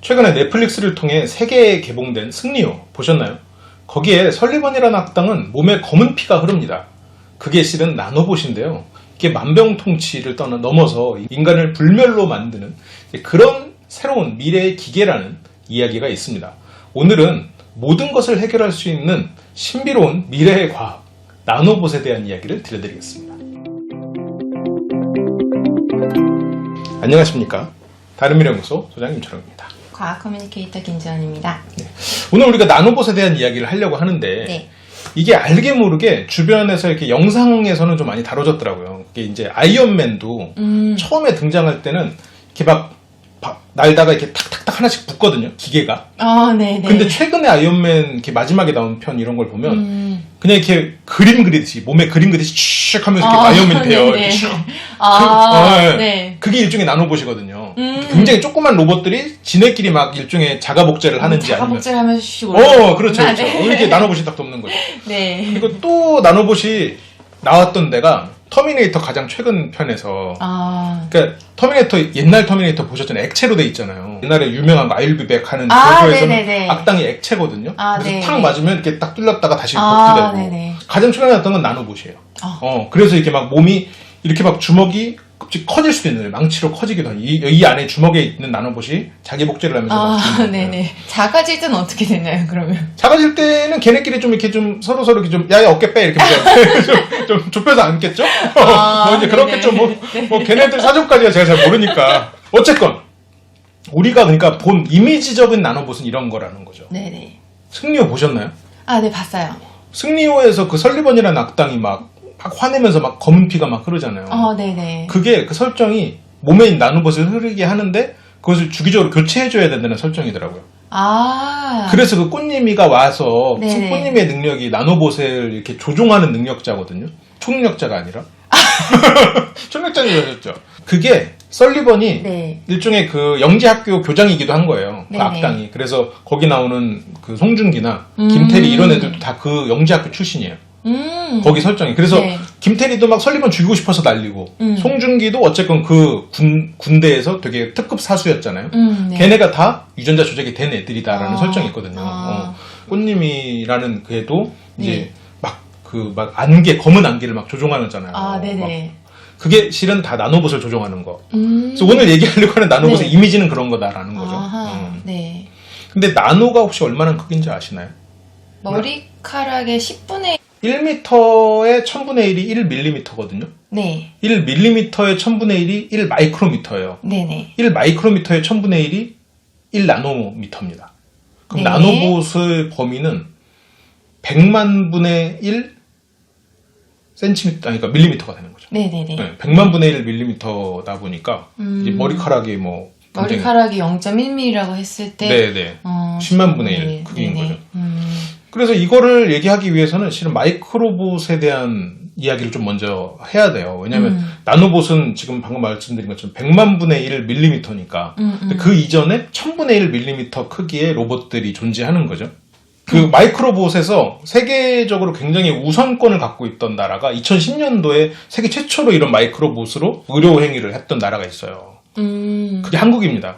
최근에 넷플릭스를 통해 세계에 개봉된 승리호 보셨나요? 거기에 설리번이라는 악당은 몸에 검은 피가 흐릅니다. 그게 실은 나노봇인데요. 이게 만병통치를 넘어서 인간을 불멸로 만드는 그런 새로운 미래의 기계라는 이야기가 있습니다. 오늘은 모든 것을 해결할 수 있는 신비로운 미래의 과학, 나노봇에 대한 이야기를 들려드리겠습니다. 안녕하십니까. 다른미래연구소 소장 임철웅입니다. 과학 커뮤니케이터 김지원입니다. 네. 오늘 우리가 나노봇에 대한 이야기를 하려고 하는데 네. 이게 알게 모르게 주변에서 이렇게 영상에서는 좀 많이 다뤄졌더라고요. 이게 이제 아이언맨도 처음에 등장할 때는 이렇게 막 날다가 이렇게 탁탁탁 하나씩 붙거든요. 기계가. 네네. 근데 최근에 아이언맨 이렇게 마지막에 나온 편 이런 걸 보면 그냥 이렇게 그림 그리듯이 몸에 그림 그리듯이 쭉 하면서 이렇게 아이언맨이 돼요. 네네. 이렇게 쭉. 네. 그게 일종의 나노봇이거든요. 굉장히 조그만 로봇들이 지네끼리 막 일종의 자가복제를 하는지 자가복제를 아니면 하면서 씩 올라가는 그렇죠. 그렇죠. 네. 이렇게 나노봇이 딱 돕는 거죠. 네. 그리고 또 나노봇이 나왔던 데가 터미네이터 가장 최근 편에서 그러니까 터미네이터 옛날 터미네이터 보셨잖아요. 액체로 돼 있잖아요. 옛날에 유명한 거 아일비백 하는 그거에서는 네네네. 악당이 액체거든요. 그래서 네네. 탁 맞으면 이렇게 딱 뚫렸다가 다시 복구되고 네네. 가장 최근에 나왔던 건 나노봇이에요. 그래서 이렇게 막 몸이 이렇게 막 주먹이 갑자기 커질 수도 있는 거예요. 망치로 커지기도 하고 이 안에 주먹에 있는 나노봇이 자기 복제를 하면서 막 죽는 거예요. 네네. 작아질 때는 어떻게 되나요, 그러면? 작아질 때는 걔네끼리 좀 이렇게 좀 서로 이렇게 좀 야야 어깨 빼 이렇게 좀 좁혀서 앉겠죠? 뭐 이제 그렇겠죠. 뭐 걔네들 사정까지가 제가 잘 모르니까 어쨌건 우리가 그러니까 본 이미지적인 나노봇은 이런 거라는 거죠. 네네. 승리호 보셨나요? 네, 봤어요. 승리호에서 그 설리번이라는 악당이 막 화내면서 막 검은 피가 막 흐르잖아요. 네네. 그게 그 설정이 몸에 있는 나노봇을 흐르게 하는데 그것을 주기적으로 교체해줘야 된다는 설정이더라고요. 그래서 그 꽃님이가 와서 네네. 꽃님의 능력이 나노봇을 이렇게 조종하는 능력자거든요. 초능력자가 아니라. 초능력자님이셨죠. 그게 설리번이 네. 일종의 그 영재학교 교장이기도 한 거예요. 그 네네. 악당이. 그래서 거기 나오는 그 송중기나 김태리 이런 애들도 다 그 영재학교 출신이에요. 거기 설정이. 그래서 네. 김태리도 막 설리번 죽이고 싶어서 날리고 송중기도 어쨌건 그 군대에서 되게 특급 사수였잖아요. 네. 걔네가 다 유전자 조작이 된 애들이다라는 설정이 있거든요. 꽃님이라는 그 애도 이제 네. 막 안개 검은 안개를 막 조종하잖아요. 네네. 그게 실은 다 나노봇을 조종하는 거. 그래서 오늘 얘기하려고 하는 나노봇의 네. 이미지는 그런 거다라는 거죠. 네. 근데 나노가 혹시 얼마나 크긴지 아시나요? 머리카락의 10분의 1m의 1000분의 1이 1mm거든요. 네. 1mm의 1000분의 1이 1마이크로미터예요. 네네. 1마이크로미터의 1000분의 1이 1나노미터입니다. 그럼 네. 나노봇의 범위는 100만 분의 1 센티미터, 그러니까 밀리미터가 되는 거죠. 네네네. 네, 100만 분의 1 밀리미터다 보니까 이제 머리카락이 뭐 굉장히 머리카락이 0.1mm라고 했을 때 네네 10만 분의 1 크기인 네네. 거죠. 그래서 이거를 얘기하기 위해서는 실은 마이크로봇에 대한 이야기를 좀 먼저 해야 돼요. 왜냐하면 나노봇은 지금 방금 말씀드린 것처럼 100만 분의 1 밀리미터니까 그 이전에 1000분의 1 밀리미터 크기의 로봇들이 존재하는 거죠. 그 마이크로봇에서 세계적으로 굉장히 우선권을 갖고 있던 나라가 2010년도에 세계 최초로 이런 마이크로봇으로 의료 행위를 했던 나라가 있어요. 그게 한국입니다.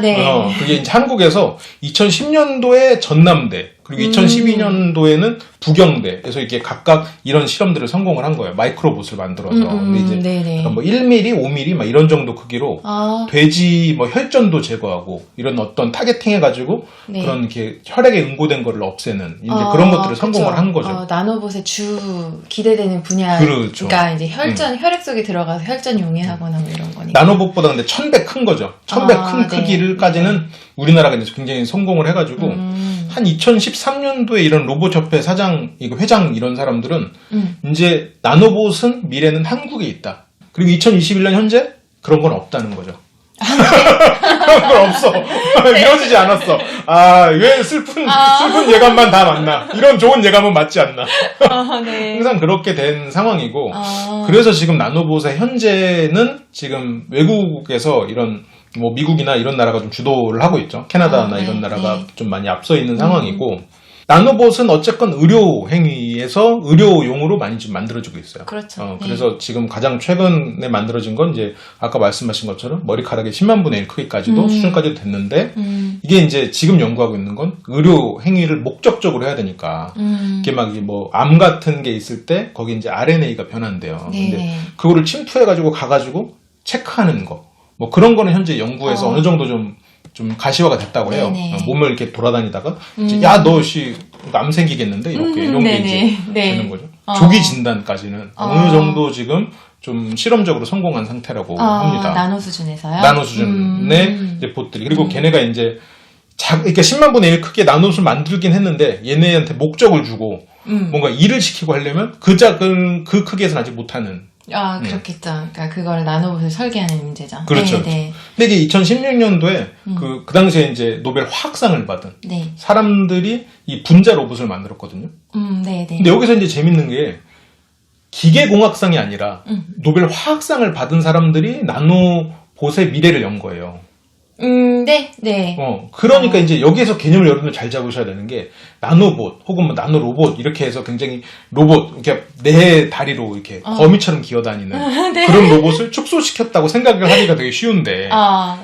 네. 그게 이제 한국에서 2010년도에 전남대, 그리고 2012년도에는 부경대에서 이게 각각 이런 실험들을 성공을 한 거예요. 마이크로봇을 만들어서. 근데 이제 네네. 뭐 1mm, 5mm 막 이런 정도 크기로 돼지 뭐 혈전도 제거하고 이런 어떤 타겟팅 해가지고 네. 그런 이렇게 혈액에 응고된 거를 없애는 이제 그런 것들을 성공을 한 거죠. 나노봇의 주 기대되는 분야. 그렇죠. 그러니까 이제 혈액 속에 들어가서 혈전 용해하거나 뭐 이런 거니까. 나노봇보다 근데 1000배 큰 거죠. 1000배 큰 크기를까지는 우리나라가 이제 굉장히 성공을 해가지고 한 2013년도에 이런 로봇 협회 사장, 회장 이런 사람들은 이제 나노봇은 미래는 한국에 있다. 그리고 2021년 현재 그런 건 없다는 거죠. 그런 건 없어. 이루어지지 않았어. 왜 슬픈 예감만 다 맞나? 이런 좋은 예감은 맞지 않나? 네. 항상 그렇게 된 상황이고, 그래서 지금 나노봇의 현재는 지금 외국에서 이런 뭐 미국이나 이런 나라가 좀 주도를 하고 있죠. 캐나다나 이런 나라가 좀 많이 앞서 있는 상황이고, 나노봇은 어쨌건 의료 행위에서 의료용으로 많이 좀 만들어지고 있어요. 그렇죠. 그래서 지금 가장 최근에 만들어진 건 이제 아까 말씀하신 것처럼 머리카락의 10만 분의 1 크기까지도 수준까지도 됐는데 이게 이제 지금 연구하고 있는 건 의료 행위를 목적적으로 해야 되니까 이게 막 뭐 암 같은 게 있을 때 거기 이제 RNA가 변한대요. 네. 근데 그거를 침투해가지고 가가지고 체크하는 거. 뭐 그런 거는 현재 연구에서 어느 정도 좀 가시화가 됐다고 해요. 네네. 몸을 이렇게 돌아다니다가 이제 야, 너 암 생기겠는데 이렇게 이런 게 이제 되는 거죠. 조기 진단까지는 어느 정도 지금 좀 실험적으로 성공한 상태라고 합니다. 나노 수준에서요? 나노 수준의 이제 봇들이 그리고 걔네가 이제 그러니까 10만 분의 1 크기의 나노봇을 만들긴 했는데 얘네한테 목적을 주고 뭔가 일을 시키고 하려면 그 작은 그 크기에서는 아직 못하는. 그렇겠죠. 그러니까 그걸 나노봇을 설계하는 문제죠. 그렇죠. 네. 근데 이게 2016년도에 그 당시에 이제 노벨 화학상을 받은 네. 사람들이 이 분자 로봇을 만들었거든요. 네. 근데 여기서 이제 재밌는 게 기계공학상이 아니라 노벨 화학상을 받은 사람들이 나노봇의 미래를 연 거예요. 네. 그러니까 이제 여기에서 개념을 여러분들 잘 잡으셔야 되는 게 나노봇 혹은 뭐 나노로봇 이렇게 해서 굉장히 로봇 이렇게 네 다리로 이렇게 거미처럼 기어다니는 네. 그런 로봇을 축소시켰다고 생각을 하기가 되게 쉬운데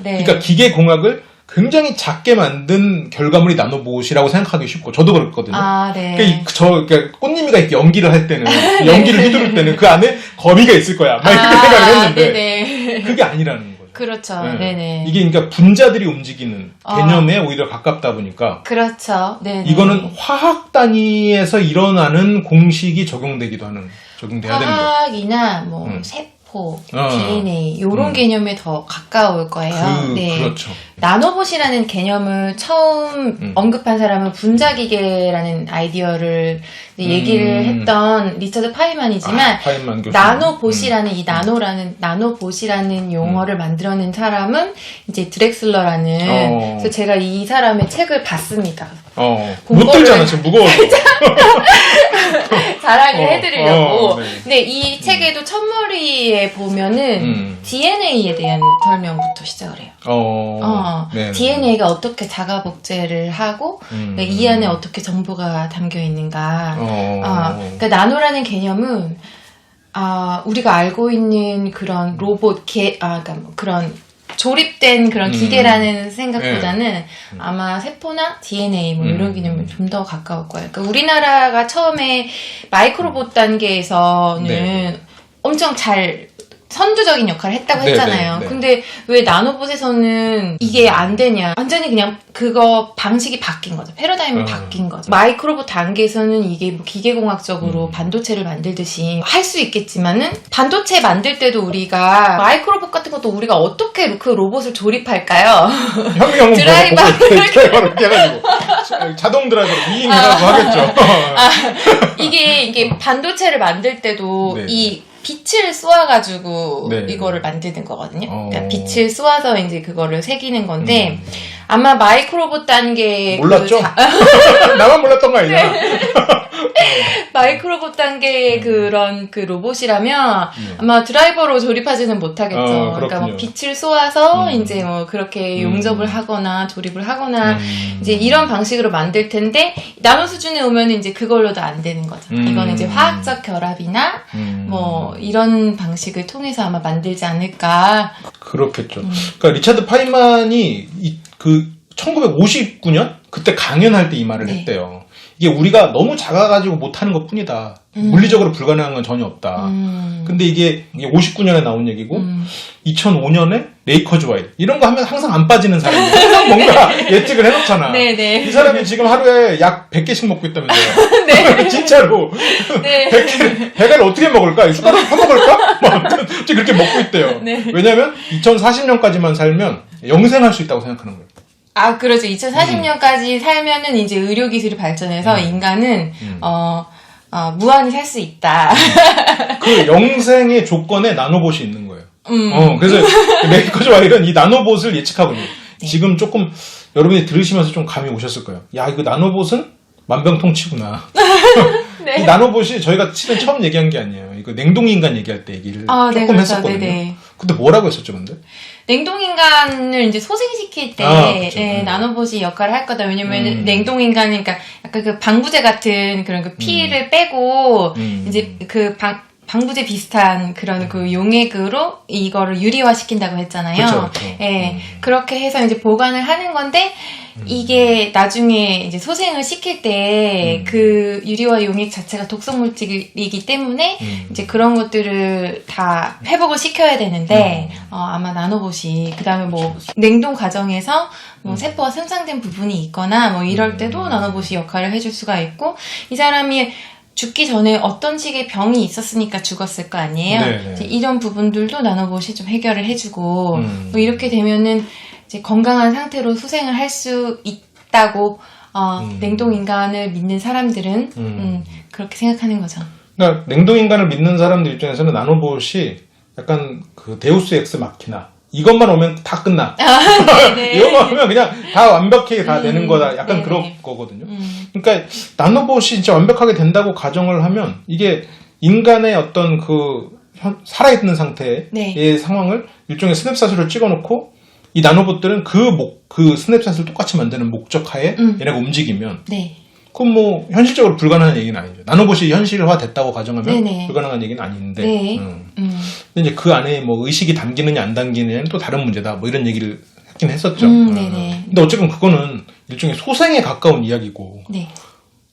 네. 그러니까 기계공학을 굉장히 작게 만든 결과물이 나노봇이라고 생각하기 쉽고 저도 그렇거든요. 네. 그러니까 꽃님이가 이렇게 연기를 할 때는 연기를 휘두를 때는 그 안에 거미가 있을 거야. 막 이렇게 생각을 했는데 네네. 그게 아니라는 거죠. 그렇죠. 네. 네네. 이게 그러니까 분자들이 움직이는 개념에 오히려 가깝다 보니까 그렇죠. 네네. 이거는 화학 단위에서 일어나는 공식이 적용돼야 되는 거예요. 화학이나 뭐 세포, DNA 이런 개념에 더 가까울 거예요. 네. 그렇죠. 나노봇이라는 개념을 처음 언급한 사람은 분자기계라는 아이디어를 얘기를 했던 리처드 파이만이지만 파이만 교수. 나노봇이라는 이 나노봇이라는 용어를 만들어낸 사람은 이제 드렉슬러라는 그래서 제가 이 사람의 책을 봤습니다. 못 들잖아 지금 무거워서. 자랑을 해드리려고. 네. 근데 이 책에도 첫머리에 보면은 DNA에 대한 설명부터 시작을 해요. 네. DNA가 어떻게 자가 복제를 하고 이 안에 어떻게 정보가 담겨 있는가. 그러니까 나노라는 개념은 우리가 알고 있는 그런 로봇, 그러니까 뭐 그런 조립된 그런 기계라는 생각보다는 아마 세포나 DNA 뭐 이런 개념이 좀 더 가까울 거예요. 그러니까 우리나라가 처음에 마이크로봇 단계에서는 엄청 잘 선두적인 역할을 했다고 했잖아요. 네. 근데 왜 나노봇에서는 이게 안 되냐. 완전히 그냥 그거 방식이 바뀐 거죠. 패러다임이 바뀐 거죠. 마이크로봇 단계에서는 이게 뭐 기계공학적으로 반도체를 만들듯이 할 수 있겠지만은 반도체 만들 때도 우리가 마이크로봇 같은 것도 우리가 어떻게 그 로봇을 조립할까요? 현미경은 드라이버를 이렇게 해가지고 자동 드라이버로 위잉해가지고 하겠죠. 이게 반도체를 만들 때도 네. 이 빛을 쏘아가지고 네. 이거를 만드는 거거든요. 그러니까 빛을 쏘아서 이제 그거를 새기는 건데 아마 마이크로봇 단계 몰랐죠? 나만 몰랐던 거 아니야? 마이크로봇 단계의 그런 그 로봇이라면 아마 드라이버로 조립하지는 못하겠죠. 그러니까 뭐 빛을 쏘아서 이제 뭐 그렇게 용접을 하거나 조립을 하거나 이제 이런 방식으로 만들 텐데 나노 수준에 오면 이제 그걸로도 안 되는 거죠. 이거는 이제 화학적 결합이나 뭐 이런 방식을 통해서 아마 만들지 않을까. 그렇겠죠. 그러니까 리차드 파이만이 그 1959년 그때 강연할 때 이 말을 했대요. 이게 우리가 너무 작아가지고 못하는 것 뿐이다. 물리적으로 불가능한 건 전혀 없다. 근데 이게 59년에 나온 얘기고 2005년에 레이커즈 와이드 이런 거 하면 항상 안 빠지는 사람이 항상 뭔가 예측을 해놓잖아. 네네. 이 사람이 지금 하루에 약 100개씩 먹고 있다면서요. 네. 진짜로. 네. 100개를 어떻게 먹을까? 숟가락 퍼먹을까? 뭐 아무튼 그렇게 먹고 있대요. 네. 왜냐면 2040년까지만 살면 영생할 수 있다고 생각하는 거예요. 그렇죠. 2040년까지 살면은 이제 의료기술이 발전해서 인간은, 무한히 살 수 있다. 그 영생의 조건에 나노봇이 있는 거예요. 그래서 레이커즈 와일은 이 나노봇을 예측하고 있는 거예요. 네. 지금 조금 여러분이 들으시면서 좀 감이 오셨을 거예요. 야, 이거 나노봇은 만병통치구나. 네. 이 나노봇이 저희가 실은 처음 얘기한 게 아니에요. 이거 냉동인간 얘기할 때 얘기를 조금 네, 그렇죠. 했었거든요. 네네. 근데 뭐라고 했었죠, 근데? 냉동인간을 이제 소생시킬 때, 그쵸. 네, 나노봇이 역할을 할 거다. 왜냐면 냉동인간은 그러니까 약간 그 방부제 같은 그런 그 피를 빼고, 이제 그 방부제 비슷한 그런 그 용액으로 이거를 유리화시킨다고 했잖아요. 그쵸. 예, 그렇게 해서 이제 보관을 하는 건데, 이게 나중에 이제 소생을 시킬 때 그 유리화 용액 자체가 독성 물질이기 때문에 이제 그런 것들을 다 회복을 시켜야 되는데 아마 나노봇이 그다음에 뭐 냉동 과정에서 뭐 세포가 손상된 부분이 있거나 뭐 이럴 때도 나노봇이 역할을 해줄 수가 있고 이 사람이 죽기 전에 어떤 식의 병이 있었으니까 죽었을 거 아니에요. 이제 이런 부분들도 나노봇이 좀 해결을 해주고 뭐 이렇게 되면은 이제 건강한 상태로 수생을 할 수 있다고 냉동 인간을 믿는 사람들은 그렇게 생각하는 거죠. 그러니까 냉동 인간을 믿는 사람들 입장에서는 나노봇이 약간 그 데우스 엑스 마키나 이것만 오면 다 끝나. 이것만 오면 그냥 다 완벽하게 다 되는 거다. 약간 그런 거거든요. 그러니까 나노봇이 진짜 완벽하게 된다고 가정을 하면 이게 인간의 어떤 그 살아있는 상태의 상황을 일종의 스냅샷으로 찍어놓고 이 나노봇들은 그 스냅샷을 똑같이 만드는 목적하에 얘네가 움직이면 그건 뭐 현실적으로 불가능한 얘기는 아니죠. 나노봇이 현실화 됐다고 가정하면 불가능한 얘기는 아닌데 근데 이제 그 안에 뭐 의식이 담기느냐 안 담기느냐는 또 다른 문제다. 뭐 이런 얘기를 했긴 했었죠. 근데 어쨌든 그거는 일종의 소생에 가까운 이야기고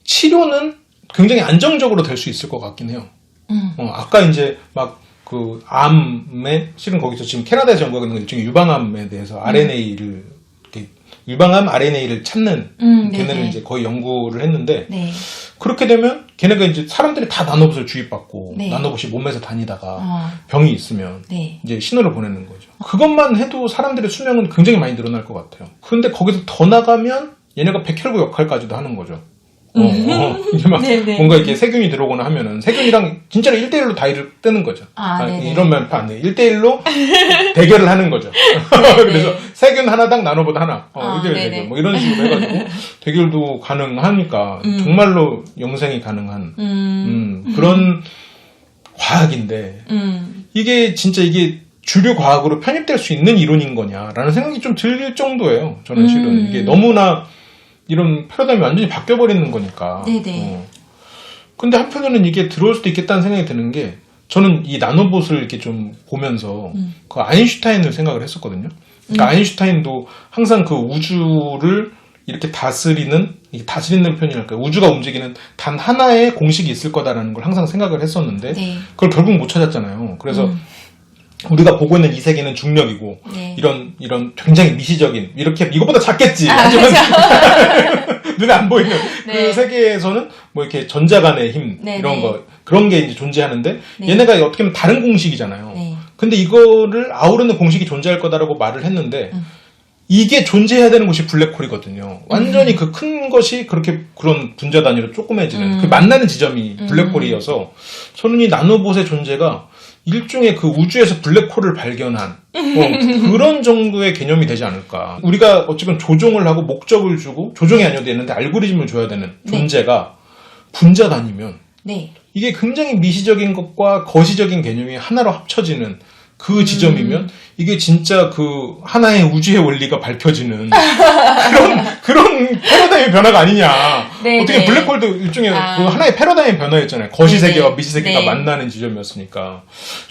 치료는 굉장히 안정적으로 될 수 있을 것 같긴 해요. 아까 이제 막 그 암에 실은 거기서 지금 캐나다에서 연구하고 있는 건 일종의 유방암에 대해서 RNA를 유방암 RNA를 찾는 걔네를 이제 거의 연구를 했는데 그렇게 되면 걔네가 이제 사람들이 다 나노봇을 주입받고 나노봇이 몸에서 다니다가 병이 있으면 이제 신호를 보내는 거죠. 그것만 해도 사람들의 수명은 굉장히 많이 늘어날 것 같아요. 그런데 거기서 더 나가면 얘네가 백혈구 역할까지도 하는 거죠. 이게 막 뭔가 이렇게 세균이 들어오거나 하면은 세균이랑 진짜로 1대1로 다 일을 뜨는 거죠. 이런 말 안 돼. 1대1로 대결을 하는 거죠. 그래서 세균 하나당 나노봇 하나. 1대1 대결. 뭐 이런 식으로 해가지고 대결도 가능하니까 정말로 영생이 가능한 그런 과학인데 이게 진짜 이게 주류 과학으로 편입될 수 있는 이론인 거냐라는 생각이 좀 들 정도예요. 저는 실은 이게 너무나 이런 패러다임이 완전히 바뀌어버리는 거니까. 근데 한편으로는 이게 들어올 수도 있겠다는 생각이 드는 게 저는 이 나노봇을 이렇게 좀 보면서 그 아인슈타인을 생각을 했었거든요. 그러니까 아인슈타인도 항상 그 우주를 이렇게 다스리는 표현이랄까요. 우주가 움직이는 단 하나의 공식이 있을 거다라는 걸 항상 생각을 했었는데 그걸 결국 못 찾았잖아요. 그래서 우리가 보고 있는 이 세계는 중력이고 이런 굉장히 미시적인 이렇게 이것보다 작겠지 하지만 눈에 안 보이는 그 세계에서는 뭐 이렇게 전자 간의 힘 이런 거 그런 게 이제 존재하는데 얘네가 어떻게 보면 다른 공식이잖아요. 근데 이거를 아우르는 공식이 존재할 거다라고 말을 했는데 이게 존재해야 되는 곳이 블랙홀이거든요. 완전히 그 큰 것이 그렇게 그런 분자 단위로 조그매지는 그 만나는 지점이 블랙홀이어서 저는 이 나노봇의 존재가 일종의 그 우주에서 블랙홀을 발견한 그런 정도의 개념이 되지 않을까. 우리가 어쨌든 조종을 하고 목적을 주고 조종이 아니어도 되는데 알고리즘을 줘야 되는 존재가 분자 단위면 이게 굉장히 미시적인 것과 거시적인 개념이 하나로 합쳐지는 그 지점이면 이게 진짜 그 하나의 우주의 원리가 밝혀지는 그런 패러다임의 변화가 아니냐. 어떻게 블랙홀도 일종의 그 하나의 패러다임의 변화였잖아요. 거시세계와 미시세계가 만나는 지점이었으니까.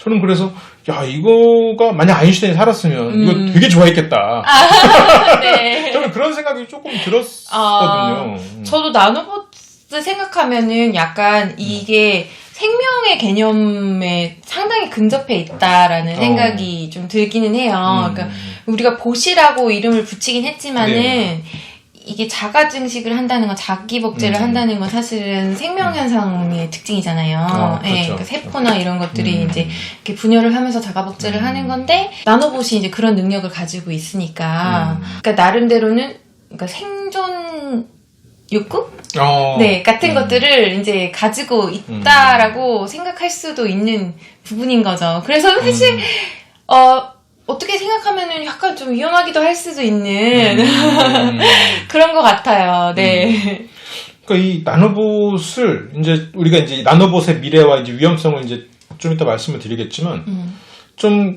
저는 그래서 야 이거가 만약 아인슈타인이 살았으면 이거 되게 좋아했겠다. 저는 그런 생각이 조금 들었거든요. 저도 나노봇 생각하면은 약간 이게 생명의 개념에 상당히 근접해 있다라는 생각이 좀 들기는 해요. 그러니까 우리가 봇이라고 이름을 붙이긴 했지만은 이게 자가 증식을 한다는 건 자기 복제를 한다는 건 사실은 생명 현상의 특징이잖아요. 그러니까 세포나 이런 것들이 이제 이렇게 분열을 하면서 자가 복제를 하는 건데 나노봇이 이제 그런 능력을 가지고 있으니까 그러니까 나름대로는 그러니까 생존 욕구? 같은 것들을 이제 가지고 있다라고 생각할 수도 있는 부분인 거죠. 그래서 사실, 어떻게 생각하면은 약간 좀 위험하기도 할 수도 있는 그런 것 같아요. 그러니까 이 나노봇을 이제 우리가 이제 나노봇의 미래와 이제 위험성을 이제 좀 이따 말씀을 드리겠지만 좀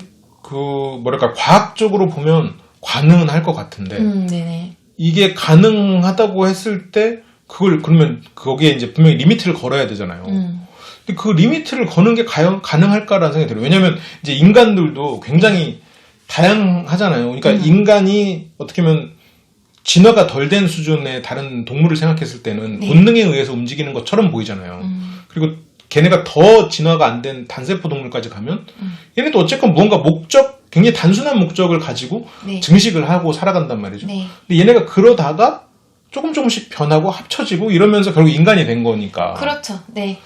뭐랄까, 과학적으로 보면 가능은 할 것 같은데, 네네. 이게 가능하다고 했을 때, 그러면 거기에 이제 분명히 리미트를 걸어야 되잖아요. 근데 그 리미트를 거는 게 과연 가능할까라는 생각이 들어요. 왜냐면 이제 인간들도 굉장히 다양하잖아요. 그러니까 인간이 어떻게 보면 진화가 덜 된 수준의 다른 동물을 생각했을 때는 네. 본능에 의해서 움직이는 것처럼 보이잖아요. 그리고 걔네가 더 진화가 안 된 단세포 동물까지 가면 얘네도 어쨌건 무언가 굉장히 단순한 목적을 가지고 네. 증식을 하고 살아간단 말이죠. 네. 근데 얘네가 그러다가 조금씩 변하고 합쳐지고 이러면서 결국 인간이 된 거니까. 그렇죠. 네.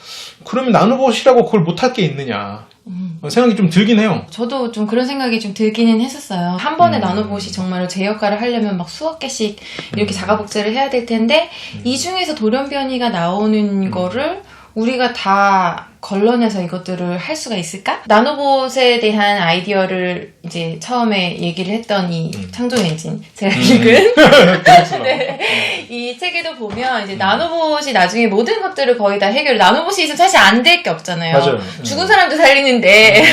그러면 나노봇이라고 그걸 못할 게 있느냐 생각이 좀 들긴 해요. 저도 좀 그런 생각이 좀 들기는 했었어요. 한 번에 나노봇이 정말로 제 역할을 하려면 막 수억 개씩 이렇게 자가복제를 해야 될 텐데 이 중에서 돌연변이가 나오는 거를 우리가 다 걸러내서 이것들을 할 수가 있을까? 나노봇에 대한 아이디어를 이제 처음에 얘기를 했던 이 창조의 엔진 제가 읽은 네. 이 책에도 보면 이제 나노봇이 나중에 모든 것들을 거의 다 나노봇이 있으면 사실 안 될 게 없잖아요. 맞아요. 죽은 사람도 살리는데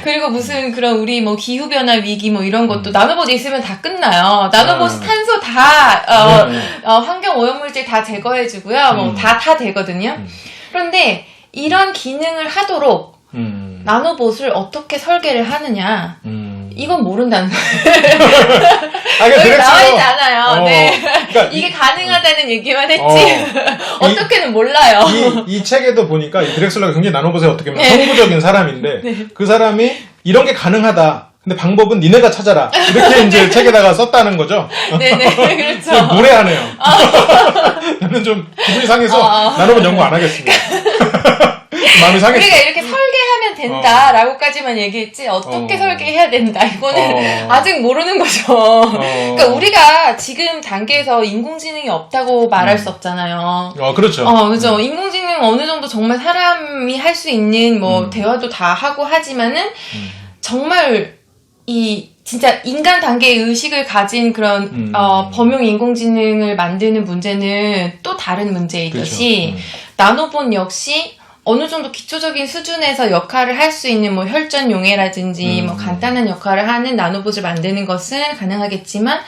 그리고 무슨 그런 우리 뭐 기후변화 위기 뭐 이런 것도 나노봇이 있으면 다 끝나요. 나노봇이 탄소 다 환경 오염물질 다 제거해주고요. 뭐 다 되거든요. 그런데 이런 기능을 하도록 나노봇을 어떻게 설계를 하느냐 이건 모른다는 거예요. 여기 나와있지 않아요. 네. 그러니까 이게 가능하다는 얘기만 했지 어떻게는 몰라요. 이 책에도 보니까 이 드렉슬러가 굉장히 나노봇에 어떻게 보면 성부적인 사람인데 네. 그 사람이 이런 게 가능하다. 근데 방법은 니네가 찾아라. 이렇게 이제 책에다가 썼다는 거죠. 네네, 그렇죠. 무례하네요. 나는 좀 기분이 상해서 나노봇 연구 안 하겠습니다. 마음이 상했어. 우리가 이렇게 설계하면 된다라고까지만 얘기했지 어떻게 설계해야 된다 이거는 아직 모르는 거죠. 그러니까 우리가 지금 단계에서 인공지능이 없다고 말할 수 없잖아요. 그렇죠. 그죠. 인공지능 어느 정도 정말 사람이 할 수 있는 뭐 대화도 다 하고 하지만은 정말 진짜 인간 단계의 의식을 가진 그런 범용 인공지능을 만드는 문제는 또 다른 문제이듯이 나노봇 역시 어느 정도 기초적인 수준에서 역할을 할 수 있는 뭐 혈전 용해라든지 뭐 간단한 역할을 하는 나노봇을 만드는 것은 가능하겠지만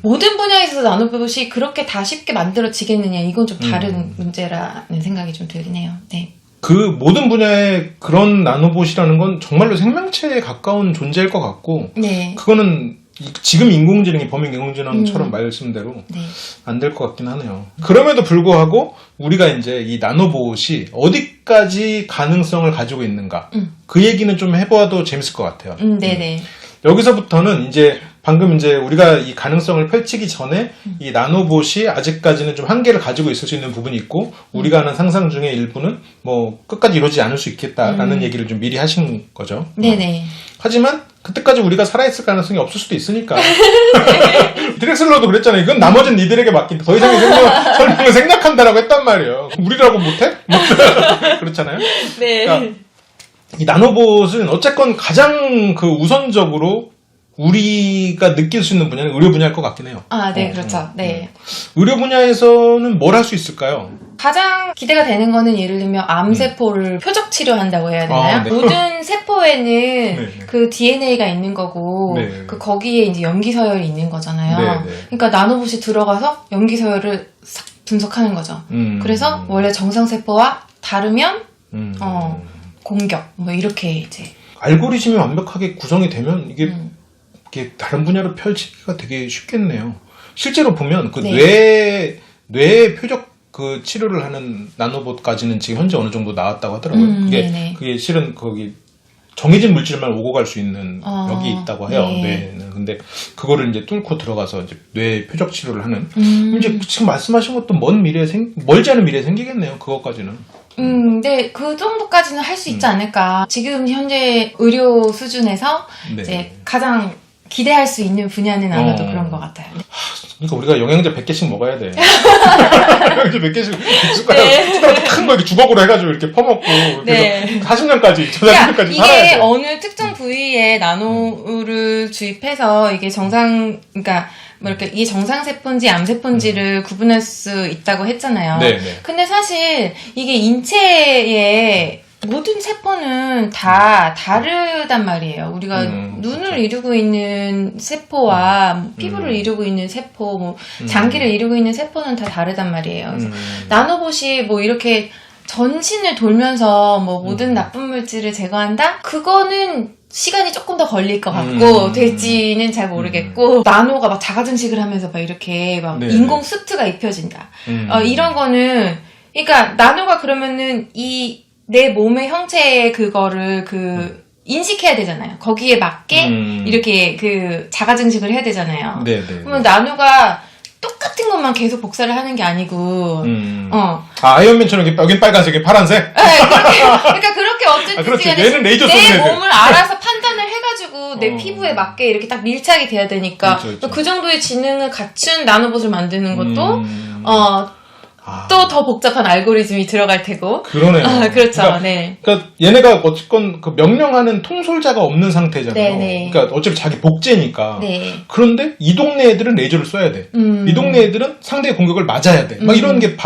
모든 분야에서 나노봇이 그렇게 다 쉽게 만들어지겠느냐 이건 좀 다른 문제라는 생각이 좀 들긴 해요. 네. 그 모든 분야의 그런 나노봇이라는 건 정말로 생명체에 가까운 존재일 것 같고 네. 그거는 지금 인공지능이 범용 인공지능처럼 말씀대로 네. 안 될 것 같긴 하네요. 그럼에도 불구하고 우리가 이제 이 나노봇이 어디까지 가능성을 가지고 있는가 그 얘기는 좀 해봐도 재밌을 것 같아요. 네네. 여기서부터는 이제 방금 이제 우리가 이 가능성을 펼치기 전에 이 나노봇이 아직까지는 좀 한계를 가지고 있을 수 있는 부분이 있고 우리가 하는 상상 중에 일부는 뭐 끝까지 이루어지지 않을 수 있겠다라는 얘기를 좀 미리 하신 거죠. 네네. 하지만 그때까지 우리가 살아있을 가능성이 없을 수도 있으니까. 드렉슬러도 그랬잖아요. 이건 나머지는 니들에게 맡긴다. 더 이상의 설명을 생략한다라고 했단 말이에요. 우리라고 못해? 그렇잖아요. 네. 그러니까 이 나노봇은 어쨌건 가장 그 우선적으로 우리가 느낄 수 있는 분야는 의료 분야일 것 같긴 해요. 네, 그렇죠. 네. 의료 분야에서는 뭘 할 수 있을까요? 가장 기대가 되는 거는 예를 들면 암세포를 표적 치료한다고 해야 되나요? 네. 모든 세포에는 네. 그 DNA가 있는 거고 네. 그 거기에 이제 염기 서열이 있는 거잖아요. 네. 그러니까 나노봇이 들어가서 염기 서열을 싹 분석하는 거죠. 그래서 원래 정상 세포와 다르면 공격 뭐 이렇게 이제 알고리즘이 완벽하게 구성이 되면 이게 다른 분야로 펼치기가 되게 쉽겠네요. 실제로 보면 그 뇌 표적 그 치료를 하는 나노봇까지는 지금 현재 어느 정도 나왔다고 하더라고요. 그게 실은 거기 정해진 물질만 오고 갈 수 있는 벽이 있다고 해요. 뇌는. 근데 그거를 이제 뚫고 들어가서 이제 뇌 표적 치료를 하는. 이제 지금 말씀하신 것도 멀지 않은 미래에 생기겠네요. 그것까지는. 네, 그 정도까지는 할 수 있지 않을까. 지금 현재 의료 수준에서 이제 가장 기대할 수 있는 분야는 아마도 그런 것 같아요. 그러니까 우리가 영양제 100개씩 먹어야 돼. 영양제 100개씩 숟가락 큰 거 이렇게 주걱으로 해가지고 이렇게 퍼먹고 그래서 40년까지 살아야 돼. 이게 어느 특정 부위에 나노를 주입해서 이게 그러니까 뭐 이렇게 이게 정상세포인지 암세포인지를 구분할 수 있다고 했잖아요. 근데 사실 이게 인체에 모든 세포는 다 다르단 말이에요. 우리가 눈을 그렇죠. 이루고 있는 세포와 뭐 피부를 이루고 있는 세포, 뭐 장기를 이루고 있는 세포는 다 다르단 말이에요. 그래서 나노봇이 뭐 이렇게 전신을 돌면서 뭐 모든 나쁜 물질을 제거한다? 그거는 시간이 조금 더 걸릴 것 같고 될지는 잘 모르겠고 나노가 막 자가증식을 하면서 막 이렇게 막 네. 인공 수트가 입혀진다. 이런 거는 그러니까 나노가 그러면은 이 내 몸의 형체의 그거를 인식해야 되잖아요. 거기에 맞게 이렇게 자가증식을 해야 되잖아요. 네. 그러면 나노가 똑같은 것만 계속 복사를 하는 게 아니고, 아이언맨처럼 이렇게 여긴 빨간색, 여긴 파란색? 네, 그러니까 그렇게 어쨌든 그렇죠. 얘는 레이저 쏘는 내 애들. 몸을 알아서 판단을 해가지고 내 피부에 맞게 이렇게 딱 밀착이 돼야 되니까 그렇죠. 그 정도의 지능을 갖춘 나노봇을 만드는 것도 또 더 복잡한 알고리즘이 들어갈 테고. 그러네요. 그렇죠. 그러니까, 네. 그러니까 얘네가 어쨌건 그 명령하는 통솔자가 없는 상태잖아요. 네네. 그러니까 어차피 자기 복제니까. 네. 그런데 이 동네 애들은 레이저를 쏴야 돼. 이 동네 애들은 상대의 공격을 맞아야 돼. 막 이런 게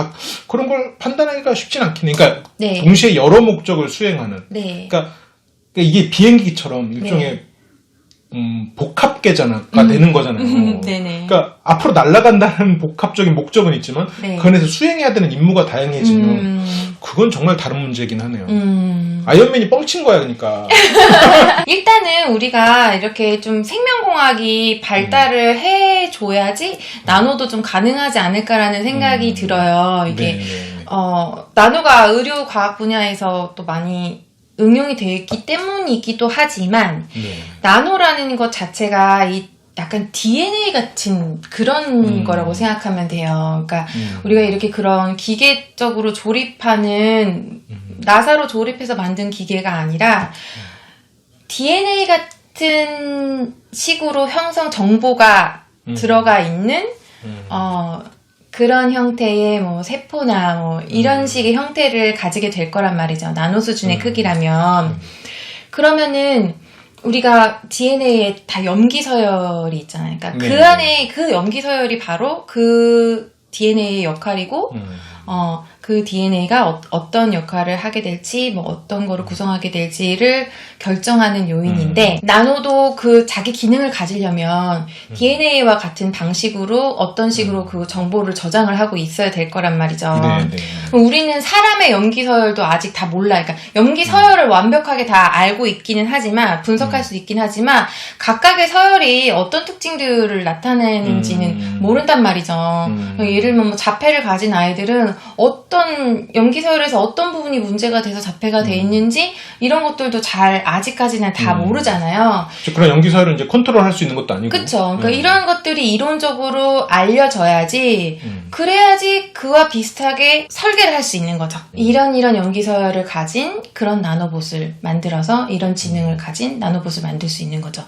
그런 걸 판단하기가 쉽진 않긴 해. 그러니까 네. 동시에 여러 목적을 수행하는. 네. 그러니까 이게 비행기처럼 일종의 네. 복합계가 되는 거잖아요. 네네. 그러니까 앞으로 날아간다는 복합적인 목적은 있지만 네. 그 안에서 수행해야 되는 임무가 다양해지면 그건 정말 다른 문제긴 하네요. 아이언맨이 뻥친 거야, 그러니까. 일단은 우리가 이렇게 좀 생명공학이 발달을 해줘야지 나노도 좀 가능하지 않을까라는 생각이 들어요. 이게 네네. 나노가 의료 과학 분야에서 또 많이 응용이 되어 있기 때문이기도 하지만 나노라는 것 자체가 이 약간 DNA 같은 그런 거라고 생각하면 돼요. 그러니까 우리가 이렇게 그런 기계적으로 조립하는 나사로 조립해서 만든 기계가 아니라 DNA 같은 식으로 정보가 들어가 있는 그런 형태의 뭐 세포나 뭐 이런 식의 형태를 가지게 될 거란 말이죠. 나노 수준의 크기라면. 그러면은 우리가 DNA에 다 염기 서열이 있잖아요. 그러니까 그 안에 그 염기 서열이 바로 그 DNA의 역할이고 그 DNA가 어떤 역할을 하게 될지, 뭐 어떤 거를 구성하게 될지를 결정하는 요인인데, 나노도 그 자기 기능을 가지려면 DNA와 같은 방식으로 어떤 식으로 그 정보를 저장을 하고 있어야 될 거란 말이죠. 우리는 사람의 염기 서열도 아직 다 몰라요. 그러니까 염기 서열을 완벽하게 다 알고 있기는 하지만, 분석할 수 있긴 하지만, 각각의 서열이 어떤 특징들을 나타내는지는 모른단 말이죠. 예를 들면 뭐 자폐를 가진 아이들은 어떤 염기 서열에서 어떤 부분이 문제가 돼서 자폐가 돼 있는지 이런 것들도 잘 아직까지는 다 모르잖아요. 그런 염기 서열은 이제 컨트롤할 수 있는 것도 아니고. 그렇죠. 그러니까 이런 것들이 이론적으로 알려져야지 그래야지 그와 비슷하게 설계를 할 수 있는 거죠. 이런 염기 서열을 가진 그런 나노봇을 만들어서 이런 지능을 가진 나노봇을 만들 수 있는 거죠.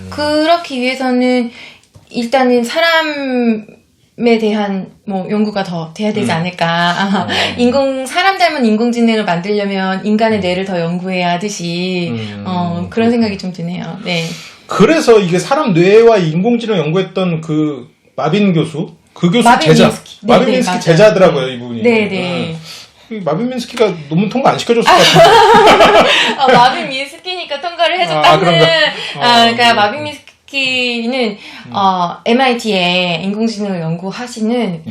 그렇기 위해서는 일단은 사람에 대한 뭐 연구가 더 돼야 되지 않을까. 사람 닮은 인공지능을 만들려면 인간의 뇌를 더 연구해야 하듯이 그런 생각이 좀 드네요. 네. 그래서 이게 사람 뇌와 인공지능 연구했던 그 마빈 교수, 그 교수 제자, 마빈 민스키 제자더라고요, 이분이. 네네. 마빈 민스키가 논문 통과 안 시켜줬을 것 같아요. 마빈 민스키니까 통과를 해줬다는. 그러니까 마빈 민스키는 MIT에 인공지능을 연구하시는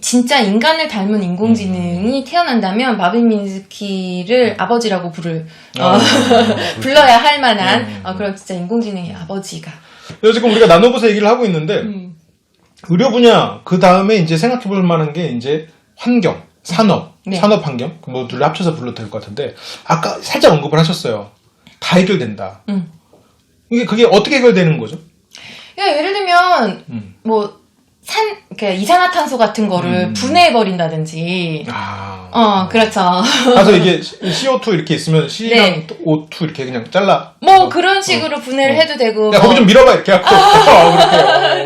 진짜 인간을 닮은 인공지능이 태어난다면 마빈 민스키를 아버지라고 불러야 할 만한 그런 진짜 인공지능의 아버지가. 그래서 지금 우리가 나노봇의 얘기를 하고 있는데 의료 분야 그 다음에 이제 생각해볼 만한 게 이제 환경, 산업, 산업 환경 뭐 둘 합쳐서 불러도 될 것 같은데 아까 살짝 언급을 하셨어요. 다 해결된다. 그게 어떻게 해결되는 거죠? 그러니까 예를 들면 뭐 그러니까 이산화탄소 같은 거를 분해해버린다든지. 그렇죠. 그래서 이게 CO2 이렇게 있으면 C랑 O2 이렇게 그냥 잘라. 뭐 그런 식으로 분해를 해도 되고. 야, 거기 좀 밀어봐, 이렇게 하고.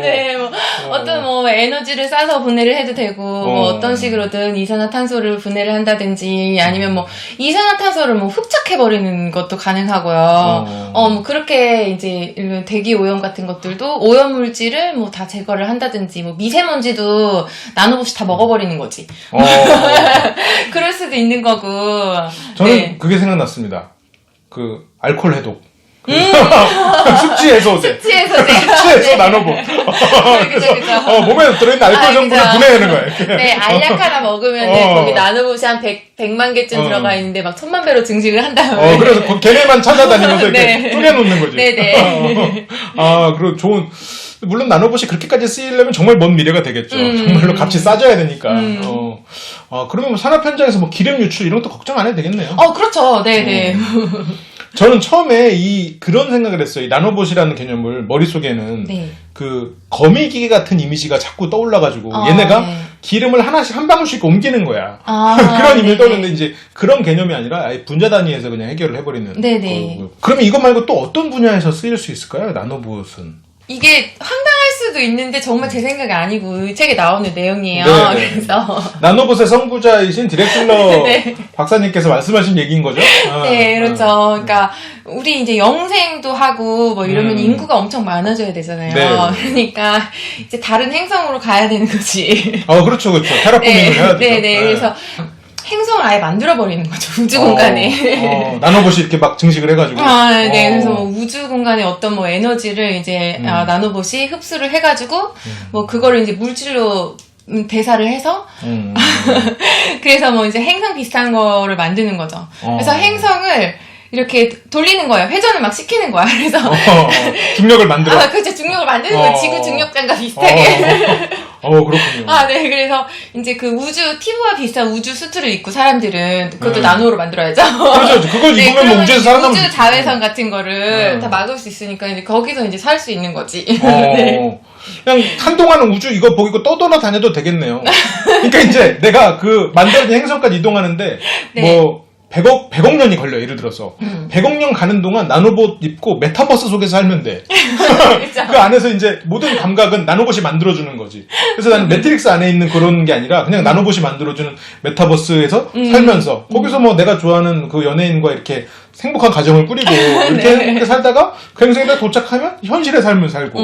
네, 뭐, 어떤 뭐 에너지를 쏴서 분해를 해도 되고 뭐 어떤 식으로든 이산화탄소를 분해를 한다든지 아니면 뭐 이산화탄소를 뭐 흡착해버리는 것도 가능하고요. 뭐 그렇게 이제 이런 대기 오염 같은 것들도 오염 물질을 뭐 다 제거를 한다든지 뭐 미세먼지도 나노봇이 다 먹어버리는 거지. 그럴 수도 있는 거고. 저는 네. 그게 생각났습니다. 그 알코올 해독. 숙취 해소제. 숙취 해소제. 숙취 해소 네. 나노봇. 그죠. 몸에 들어있는 알코올 성분을 그죠. 분해하는 거야. 이렇게. 네, 알약 하나 먹으면 거기 나노봇이 한 100만 개쯤 들어가 있는데 막 1000만 배로 증식을 한 다음에. 그래서 걔네만 찾아다니면서 이렇게 네. 쪼개놓는 거지. 네네. 그리고 좋은, 물론 나노봇이 그렇게까지 쓰이려면 정말 먼 미래가 되겠죠. 정말로 값이 싸져야 되니까. 그러면 뭐 산업 현장에서 뭐 기름 유출 이런 것도 걱정 안 해도 되겠네요. 그렇죠. 네네. 저는 처음에 그런 생각을 했어요. 이 나노봇이라는 개념을 머릿속에는 네. 그 거미기계 같은 이미지가 자꾸 떠올라가지고 얘네가 네. 기름을 하나씩 한 방울씩 옮기는 거야. 그런 이미지 떠오르는데 이제 그런 개념이 아니라 아예 분자 단위에서 그냥 해결을 해버리는 네네. 거고요. 그러면 이거 말고 또 어떤 분야에서 쓰일 수 있을까요? 나노봇은. 이게 황당할 수도 있는데 정말 제 생각이 아니고 이 책에 나오는 내용이에요. 네네. 그래서 나노봇의 선구자이신 디렉슬러 네. 박사님께서 말씀하신 얘기인 거죠? 네, 그렇죠. 그러니까 우리 이제 영생도 하고 뭐 이러면 인구가 엄청 많아져야 되잖아요. 네. 그러니까 이제 다른 행성으로 가야 되는 거지. 그렇죠. 테라포밍을 해야 되죠. 네네. 그래서 행성을 아예 만들어버리는 거죠. 우주 공간에. 나노봇이 이렇게 막 증식을 해가지고. 네. 그래서 뭐 우주 공간에 어떤 뭐 에너지를 이제 나노봇이 흡수를 해가지고 뭐 그거를 이제 물질로 대사를 해서 그래서 뭐 이제 행성 비슷한 거를 만드는 거죠. 그래서 행성을 이렇게 돌리는 거예요. 회전을 막 시키는 거야. 그래서 중력을 만들어. 그렇죠. 중력을 만드는 거예요. 지구 중력장과 비슷하게. 그렇군요. 네. 그래서 이제 그 튜브와 비슷한 우주 수트를 입고 사람들은 그것도 나노로 만들어야죠. 그렇죠. 그걸 입으면 뭐 우주에서 살아남을 우주 자외선 같은 거를 다 막을 수 있으니까 이제 거기서 이제 살 수 있는 거지. 그냥 한동안은 우주 이거 보고 떠돌아다녀도 되겠네요. 그러니까 이제 내가 그 만들어진 행성까지 이동하는데 뭐 100억 년이 걸려, 예를 들어서. 100억 년 가는 동안 나노봇 입고 메타버스 속에서 살면 돼. 그 안에서 이제 모든 감각은 나노봇이 만들어주는 거지. 그래서 나는 매트릭스 안에 있는 그런 게 아니라 그냥 나노봇이 만들어주는 메타버스에서 살면서 거기서 뭐 내가 좋아하는 그 연예인과 이렇게 행복한 가정을 꾸리고 이렇게 살다가 그 행성에 도착하면 현실의 삶을 살고.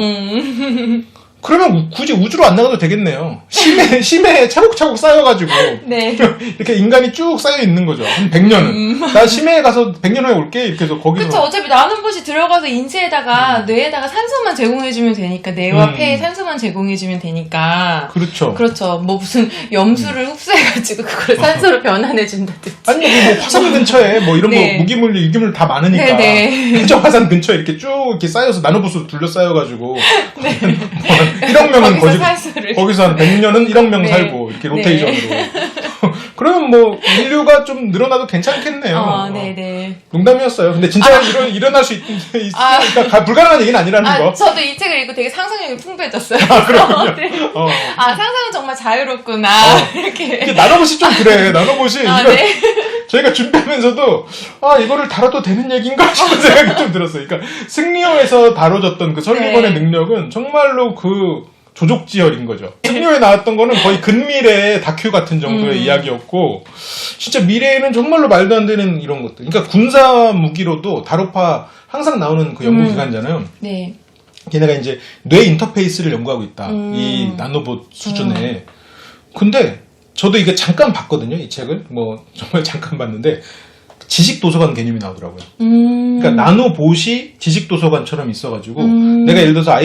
그러면 굳이 우주로 안 나가도 되겠네요. 심해에 차곡차곡 쌓여가지고. 네. 이렇게 인간이 쭉 쌓여 있는 거죠. 한 100년은. 나 심해에 가서 100년 후에 올게. 이렇게 해서 거기서. 그쵸. 어차피 나노봇이 들어가서 인체에다가, 뇌에다가 산소만 제공해주면 되니까, 뇌와 폐에 산소만 제공해주면 되니까. 그렇죠. 그렇죠. 뭐 무슨 염수를 흡수해가지고 그걸 산소로 변환해준다든지. 아니, 뭐 화산 근처에 뭐 이런 네. 뭐 무기물, 유기물 다 많으니까. 해저 화산 근처에 이렇게 쭉 이렇게 쌓여서 나노봇으로 둘러싸여가지고. 1억 명은 거기서 한 100년은 1억 명 살고 이렇게 로테이션으로. 그러면 뭐 인류가 좀 늘어나도 괜찮겠네요. 네네. 농담이었어요. 근데 진짜 일어날 수 있으니까 불가능한 얘기는 아니라는 거. 저도 이 책을 읽고 되게 상상력이 풍부해졌어요. 그렇군요. 네. 상상은 정말 자유롭구나. 이렇게. 나노봇이 좀 그래. 나노봇이 네. 저희가 준비하면서도 이거를 다뤄도 되는 얘기인가 싶은 생각이 좀 들었어요. 그러니까 승리호에서 다뤄졌던 그 설리번의 능력은 정말로 그 조족지혈인 거죠. 승리호에 나왔던 거는 거의 근미래의 다큐 같은 정도의 이야기였고 진짜 미래에는 정말로 말도 안 되는 이런 것들. 그러니까 군사 무기로도 다로파 항상 나오는 그 연구기관이잖아요. 네. 걔네가 이제 뇌 인터페이스를 연구하고 있다. 이 나노봇 수준에. 근데 저도 이게 잠깐 봤거든요, 이 책을. 뭐, 정말 잠깐 봤는데, 지식도서관 개념이 나오더라고요. 그러니까 나노봇이 지식도서관처럼 있어가지고, 내가 예를 들어서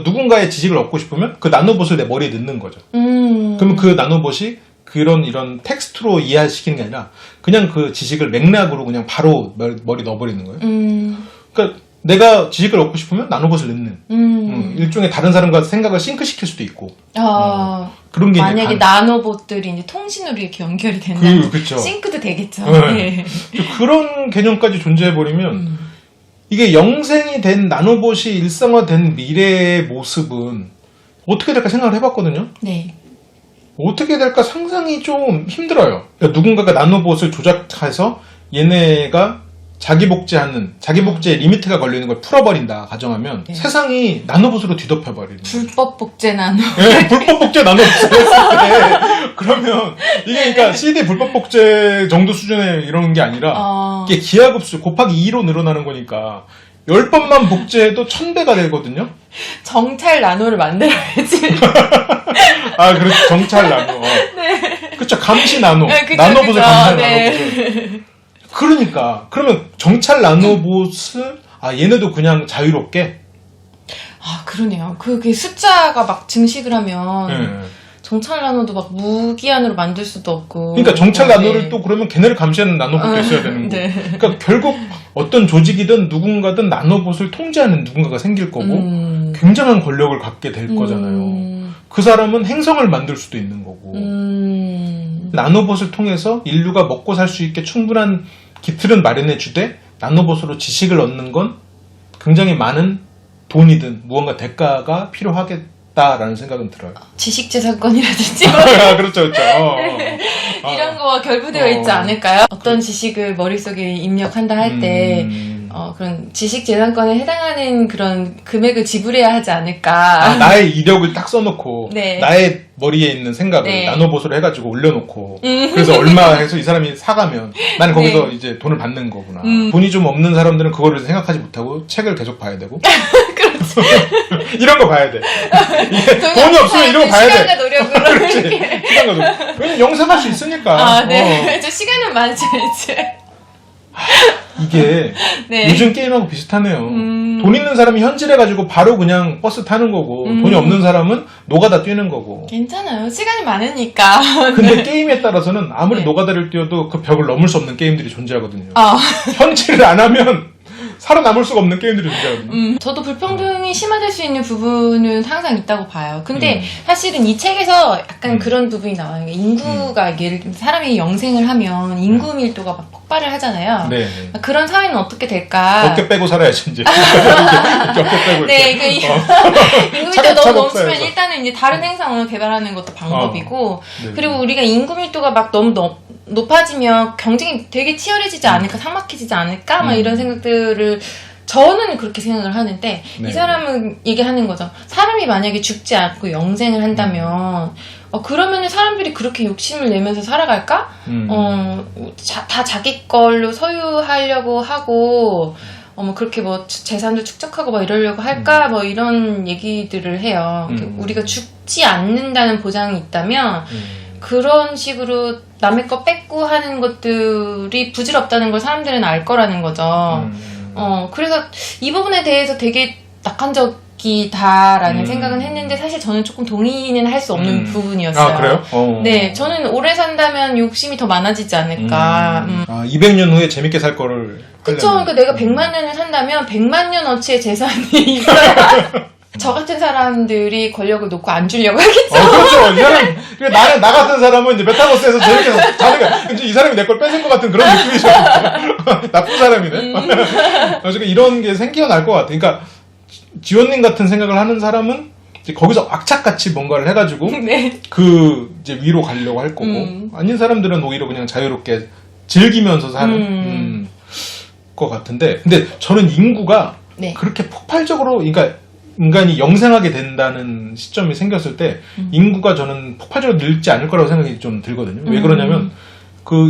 누군가의 지식을 얻고 싶으면 그 나노봇을 내 머리에 넣는 거죠. 그러면 그 나노봇이 이런 텍스트로 이해시키는 게 아니라, 그냥 그 지식을 맥락으로 그냥 바로 머리 넣어버리는 거예요. 그러니까 내가 지식을 얻고 싶으면 나노봇을 넣는. 일종의 다른 사람과 생각을 싱크시킬 수도 있고. 그런 게 만약에 나노봇들이 이제 통신으로 이렇게 연결이 된다면 그쵸. 싱크도 되겠죠. 네. 그런 개념까지 존재해버리면 이게 영생이 된 나노봇이 일상화된 미래의 모습은 어떻게 될까 생각을 해봤거든요. 네. 어떻게 될까 상상이 좀 힘들어요. 그러니까 누군가가 나노봇을 조작해서 얘네가 자기 복제에 리미트가 걸리는 걸 풀어버린다 가정하면 네. 세상이 나노봇으로 뒤덮여버리는 불법 복제 나노. 네, 불법 복제 나노봇을 했을 때 그러면 이게 그러니까 CD 불법 복제 정도 수준의 이런 게 아니라 이게 기하급수 곱하기 2로 늘어나는 거니까 10번만 복제해도 1000배가 되거든요. 정찰 나노를 만들어야지. 아, 그렇죠. 정찰 나노. 네. 그렇죠. 감시 나노. 네, 그쵸, 나노봇을 그쵸. 감시하는 네. 나노봇을. 그러니까 그러면 정찰 나노봇을 얘네도 그냥 자유롭게 아, 그러네요. 그게 숫자가 막 증식을 하면 네. 정찰 나노도 막 무기한으로 만들 수도 없고. 그러니까 정찰 나노를 네. 또 그러면 걔네를 감시하는 나노봇도 있어야 되는 거고. 네. 그러니까 결국 어떤 조직이든 누군가든 나노봇을 통제하는 누군가가 생길 거고 굉장한 권력을 갖게 될 거잖아요. 그 사람은 행성을 만들 수도 있는 거고. 나노봇을 통해서 인류가 먹고 살 수 있게 충분한 기틀은 마련해 주되 나노봇으로 지식을 얻는 건 굉장히 많은 돈이든 무언가 대가가 필요하겠다라는 생각은 들어요. 지식재산권이라든지 그렇죠, 그렇죠. 이런 거와 결부되어 있지 않을까요? 어떤 지식을 머릿속에 입력한다 할 때 그런 지식재산권에 해당하는 그런 금액을 지불해야 하지 않을까. 나의 이력을 딱 써놓고 네. 나의 머리에 있는 생각을 네. 나노봇으로 해가지고 올려놓고 그래서 얼마 해서 이 사람이 사가면 나는 거기서 네. 이제 돈을 받는 거구나. 돈이 좀 없는 사람들은 그거를 생각하지 못하고 책을 계속 봐야 되고 그렇죠. 이런 거 봐야 돼. 이게 돈이 없으면 이런 거 봐야 돼. 시간과 노력으로. 그렇지. 시간과 노력. 왜냐면 영상할 수 있으니까. 아, 네. 저 시간은 많죠, 이제. 이게 네. 요즘 게임하고 비슷하네요. 돈 있는 사람이 현질해가지고 바로 그냥 버스 타는 거고 돈이 없는 사람은 노가다 뛰는 거고. 괜찮아요. 시간이 많으니까. 근데 게임에 따라서는 아무리 네. 노가다를 뛰어도 그 벽을 넘을 수 없는 게임들이 존재하거든요. 아. 현질을 안 하면 살아남을 수가 없는 게임들이 존재하거든요. 저도 불평등이 심화될 수 있는 부분은 항상 있다고 봐요. 근데 사실은 이 책에서 약간 그런 부분이 나와요. 인구가 예를 들면 사람이 영생을 하면 인구 밀도가 막 폭발을 하잖아요. 네. 그런 사회는 어떻게 될까? 어깨 빼고 살아야지 이제. 이렇게 어깨 빼고 네, 이렇게. 인구 밀도가 차곡차곡 너무 넘치면 쌓여서. 일단은 이제 다른 행성을 개발하는 것도 방법이고, 네. 그리고 우리가 인구 밀도가 막 너무 높아지면 경쟁이 되게 치열해지지 않을까, 삭막해지지 않을까, 막 이런 생각들을 저는 그렇게 생각을 하는데 네. 이 사람은 얘기하는 거죠. 사람이 만약에 죽지 않고 영생을 한다면 그러면은 사람들이 그렇게 욕심을 내면서 살아갈까? 다 자기 걸로 소유하려고 하고 뭐 그렇게 뭐 재산도 축적하고 막 이러려고 할까? 뭐 이런 얘기들을 해요. 우리가 죽지 않는다는 보장이 있다면 그런 식으로 남의 거 뺏고 하는 것들이 부질없다는 걸 사람들은 알 거라는 거죠. 그래서 이 부분에 대해서 되게 낙관적이다라는 생각은 했는데 사실 저는 조금 동의는 할 수 없는 부분이었어요. 아, 그래요? 네, 저는 오래 산다면 욕심이 더 많아지지 않을까. 200년 후에 재밌게 살 거를. 그쵸. 그러니까 내가 100만 년을 산다면 100만 년어치의 재산이 있어야 저 같은 사람들이 권력을 놓고 안 주려고 하겠죠. 그렇죠. 이 사람, 그러니까 나 같은 사람은 이제 메타버스에서 재밌게 사니까 이 사람이 내 걸 뺏은 것 같은 그런 느낌이죠. 나쁜 사람이네. 그래서 이런 게 생겨날 것 같아. 그러니까 지원님 같은 생각을 하는 사람은 이제 거기서 악착같이 뭔가를 해가지고 네. 그 이제 위로 가려고 할 거고 아닌 사람들은 오히려 그냥 자유롭게 즐기면서 사는 것 같은데, 근데 저는 인구가 네. 그렇게 폭발적으로, 그러니까 인간이 영생하게 된다는 시점이 생겼을 때 인구가 저는 폭발적으로 늘지 않을 거라고 생각이 좀 들거든요. 왜 그러냐면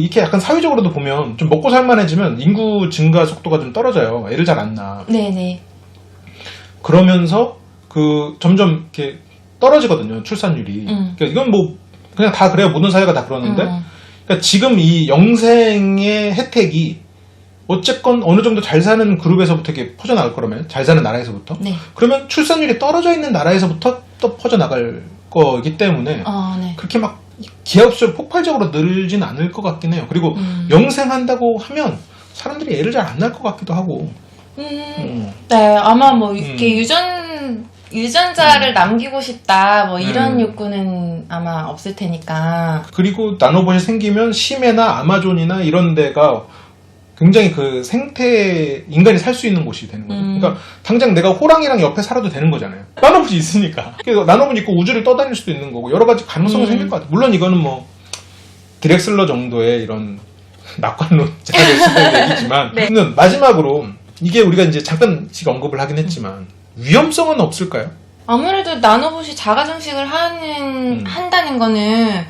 이렇게 약간 사회적으로도 보면 좀 먹고 살만해지면 인구 증가 속도가 좀 떨어져요. 애를 잘 안 낳아. 네네. 그러면서 점점 이렇게 떨어지거든요. 출산율이. 그러니까 이건 뭐 그냥 다 그래요. 모든 사회가 다 그러는데. 그러니까 지금 이 영생의 혜택이 어쨌건 어느 정도 잘 사는 그룹에서부터 이렇게 퍼져나갈 거라면, 잘 사는 나라에서부터. 네. 그러면 출산율이 떨어져 있는 나라에서부터 또 퍼져나갈 거기 때문에 네. 그렇게 막 기하급수로 폭발적으로 늘진 않을 것 같긴 해요. 그리고 영생한다고 하면 사람들이 애를 잘 안 낳을 것 같기도 하고. 네, 아마 뭐 이렇게 유전자를 남기고 싶다 뭐 이런 욕구는 아마 없을 테니까. 그리고 나노봇이 생기면 심해나 아마존이나 이런 데가 굉장히 그 인간이 살 수 있는 곳이 되는 거죠. 그러니까 당장 내가 호랑이랑 옆에 살아도 되는 거잖아요. 나노봇이 있으니까. 그래서 나노봇 있고 우주를 떠다닐 수도 있는 거고 여러 가지 가능성이 생길 것 같아요. 물론 이거는 뭐 드렉슬러 정도의 이런 낙관론자를 쓰는 얘기지만 네. 근데 마지막으로 이게 우리가 이제 잠깐씩 언급을 하긴 했지만 위험성은 없을까요? 아무래도 나노봇이 자가증식을 한다는 거는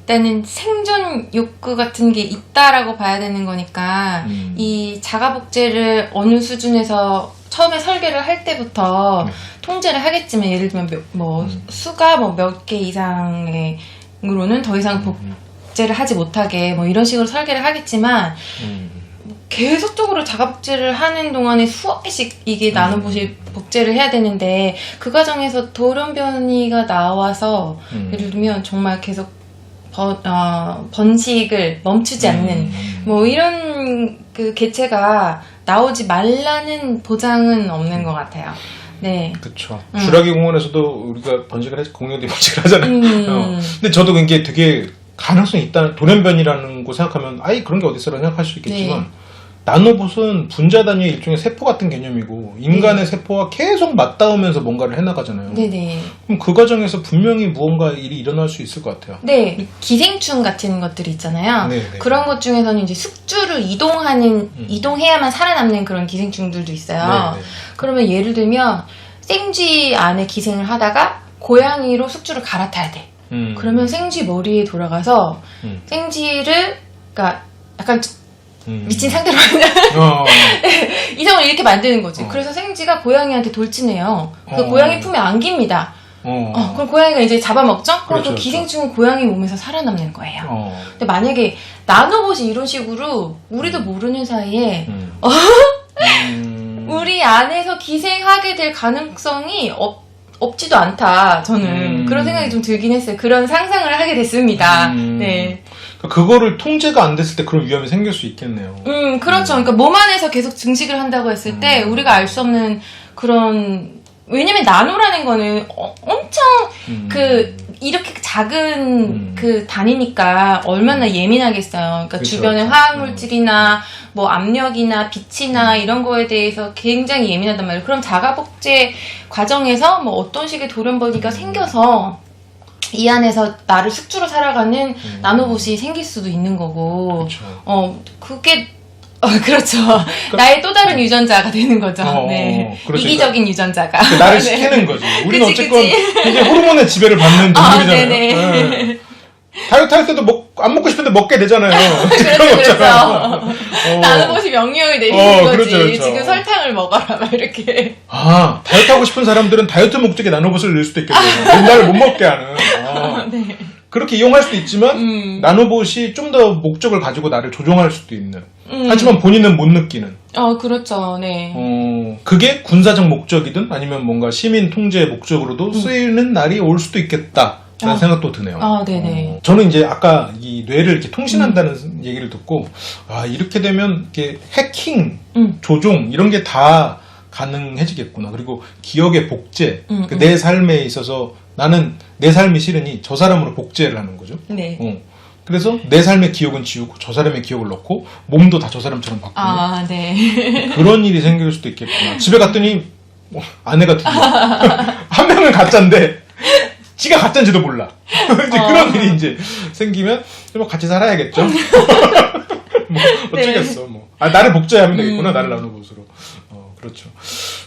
일단은 생존 욕구 같은 게 있다라고 봐야 되는 거니까 이 자가복제를 어느 수준에서 처음에 설계를 할 때부터 통제를 하겠지만 예를 들면 수가 몇 개 이상으로는 더 이상 복제를 하지 못하게 뭐 이런 식으로 설계를 하겠지만 계속적으로 자가복제를 하는 동안에 수억 개씩 이게 나노봇이 복제를 해야 되는데 그 과정에서 돌연변이가 나와서 예를 들면 정말 계속 번식을 멈추지 않는 뭐 이런 그 개체가 나오지 말라는 보장은 없는 것 같아요. 네. 그렇죠. 주라기 공원에서도 우리가 공룡들이 번식을 하잖아요. 근데 저도 이게 되게 가능성이 있다는 돌연변이라는 거 생각하면 아이 그런 게 어디 있어라고 생각할 수 있겠지만. 네. 나노봇은 분자 단위의 일종의 세포 같은 개념이고 인간의 세포와 계속 맞닿으면서 뭔가를 해나가잖아요. 네네. 그럼 그 과정에서 분명히 무언가 일이 일어날 수 있을 것 같아요. 네, 기생충 같은 것들이 있잖아요. 네네. 그런 것 중에서는 이제 숙주를 이동해야만 살아남는 그런 기생충들도 있어요. 네네. 그러면 예를 들면 생쥐 안에 기생을 하다가 고양이로 숙주를 갈아타야 돼. 그러면 생쥐 머리에 돌아가서 생쥐를 그러니까 약간 미친 상태로 이성을 이렇게 만드는 거지. 그래서 생쥐가 고양이한테 돌진해요. 그 고양이 품에 안깁니다. 그럼 고양이가 이제 잡아먹죠? 그럼 그렇죠, 그 기생충은 고양이 몸에서 살아남는 거예요. 근데 만약에 나노봇이 이런 식으로 우리도 모르는 사이에 우리 안에서 기생하게 될 가능성이 없지도 않다. 저는 그런 생각이 좀 들긴 했어요. 그런 상상을 하게 됐습니다. 네. 그거를 통제가 안 됐을 때 그런 위험이 생길 수 있겠네요. 그렇죠. 그러니까 몸 안에서 계속 증식을 한다고 했을 때 우리가 알 수 없는 그런 왜냐면 나노라는 거는 엄청 이렇게 작은 그 단위니까 얼마나 예민하겠어요. 그러니까 그렇죠, 주변의 화학물질이나 뭐 압력이나 빛이나 이런 거에 대해서 굉장히 예민하단 말이에요. 그럼 자가복제 과정에서 뭐 어떤 식의 돌연변이가 생겨서 이 안에서 나를 숙주로 살아가는 나노봇이 생길 수도 있는 거고, 그렇죠. 그게 그렇죠. 그러니까, 나의 또 다른 유전자가 되는 거죠. 네. 그렇죠. 이기적인 유전자가. 나를 시키는 거지. 우리는 어쨌건 이제 호르몬의 지배를 받는 동물이잖아요. 네네. 다이어트 할 때도 안 먹고 싶은데 먹게 되잖아요. 그렇죠. 나노봇이 명령을 내리는 거지. 그렇죠. 지금 설탕을 먹어라, 막 이렇게. 다이어트 하고 싶은 사람들은 다이어트 목적에 나노봇을 넣을 수도 있겠네요. 맨날 못 먹게 하는. 네. 그렇게 이용할 수도 있지만 나노봇이 좀 더 목적을 가지고 나를 조종할 수도 있는. 하지만 본인은 못 느끼는. 그렇죠. 네. 그게 군사적 목적이든 아니면 뭔가 시민 통제 목적으로도 쓰이는 날이 올 수도 있겠다. 라는 생각도 드네요. 네네. 저는 이제 아까 이 뇌를 이렇게 통신한다는 얘기를 듣고, 이렇게 되면 이렇게 해킹, 조종, 이런 게 다 가능해지겠구나. 그리고 기억의 복제, 내 삶에 있어서 나는 내 삶이 싫으니 저 사람으로 복제를 하는 거죠. 네. 그래서 내 삶의 기억은 지우고 저 사람의 기억을 넣고 몸도 다 저 사람처럼 바꾸는 네. 그런 일이 생길 수도 있겠구나. 집에 갔더니 아내가 들려. 한 명은 가짜인데 지가 가짜인지도 몰라. 이제 그런 일이 이제 생기면 뭐 같이 살아야겠죠. 뭐 어쩌겠어. 뭐 나를 복제하면 되겠구나. 나를 나노봇으로. 그렇죠.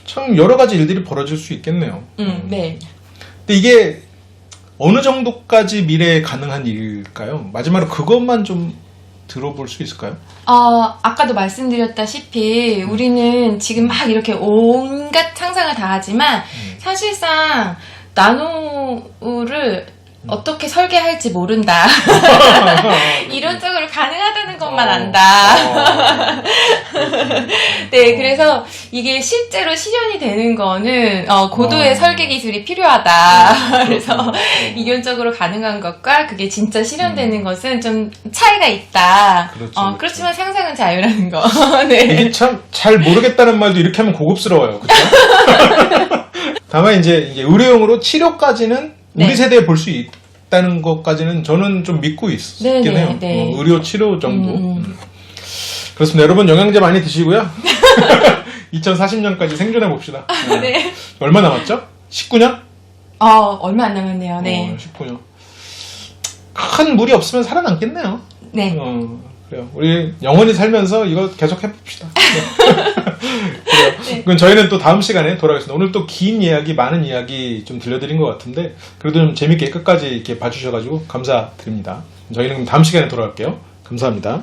참 여러 가지 일들이 벌어질 수 있겠네요. 네. 근데 이게 어느 정도까지 미래에 가능한 일일까요? 마지막으로 그것만 좀 들어볼 수 있을까요? 아까도 말씀드렸다시피 우리는 지금 막 이렇게 온갖 상상을 다 하지만 사실상 나노를 어떻게 설계할지 모른다. 이론적으로 가능하다는 것만 안다. 네, 그래서 이게 실제로 실현이 되는 거는 고도의 설계 기술이 필요하다. 그래서 이론적으로 가능한 것과 그게 진짜 실현되는 것은 좀 차이가 있다. 그렇죠, 그렇지만 상상은 자유라는 거. 네. 이게 참 잘 모르겠다는 말도 이렇게 하면 고급스러워요. 그렇죠? 다만 이제 의료용으로 치료까지는 우리 세대에 볼 수 있다는 것까지는 저는 좀 믿고 있긴 해요. 네. 의료 치료 정도. 그렇습니다. 여러분 영양제 많이 드시고요. 2040년까지 생존해 봅시다. 네. 얼마 남았죠? 19년? 얼마 안 남았네요. 네. 19년. 큰 무리 없으면 살아남겠네요. 네. 그래요. 우리 영원히 살면서 이거 계속 해봅시다. 그래요. 네. 그럼 저희는 또 다음 시간에 돌아가겠습니다. 오늘 또 긴 이야기, 많은 이야기 좀 들려드린 것 같은데 그래도 좀 재밌게 끝까지 이렇게 봐주셔가지고 감사드립니다. 저희는 그럼 다음 시간에 돌아갈게요. 감사합니다.